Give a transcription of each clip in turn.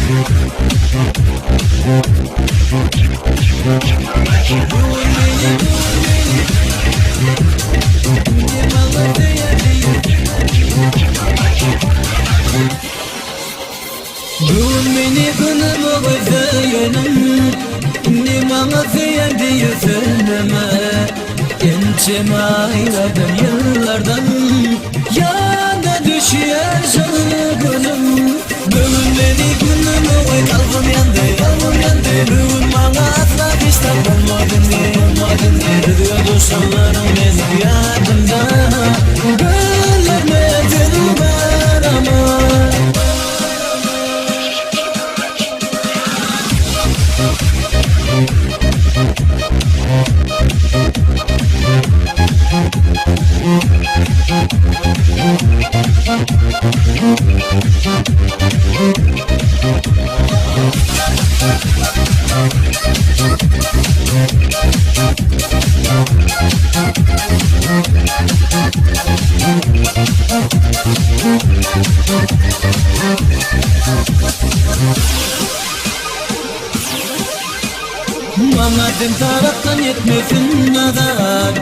Bugün beni kınama koysaydın, ne bana seyen diye söyleme. Gençim ayladım yıllardan, yana düşüyor şarkınım. Bugün beni kınama koy, kalbim yandı, kalbim yandı. Bugün bana asla iştah olmadın diye diyor dostlarım benim yanımda. Gönlümden var ama Mamadım taraftan yetmesin nazar,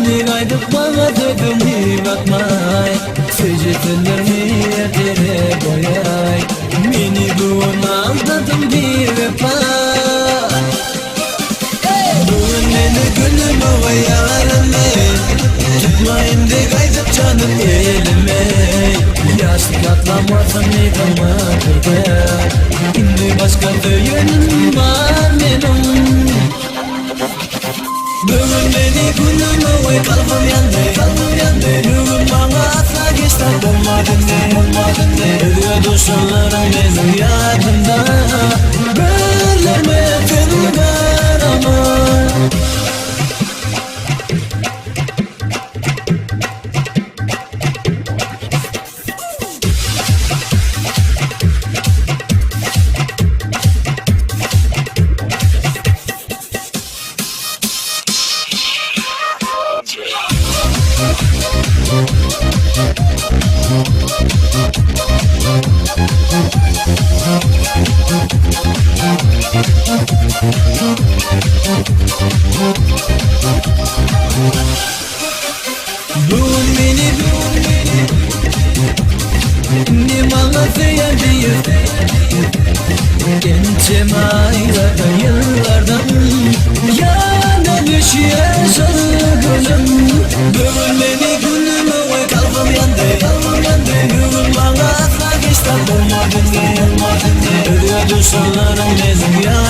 ne kaydık bana dedim iyi bakmay. Secdelerimi yerlere koyay, beni bugün aldadım bir vefa. Bugün beni gönlüme koyarım, tutmayın de kaydık canım elime. Yaşlı katlamazsam ne kalmadı, şimdi başka düğünüm var benim. Bugün beni gönlüme koy, kalbim yandı, kalbim yandı. Bugün bana asla iştah olmadın de diyor dostlarım benim yanımda. Gönlüme seni var ama bugün beni ne bana seyen diye gençim aylardan yıllardan, yana düşüyor şarkınım. Bugün beni gönlüme koy, kalbim yandı, kalbim yandı. Bugün bana asla iştah olmadın diye diyor dostlarım benim ya.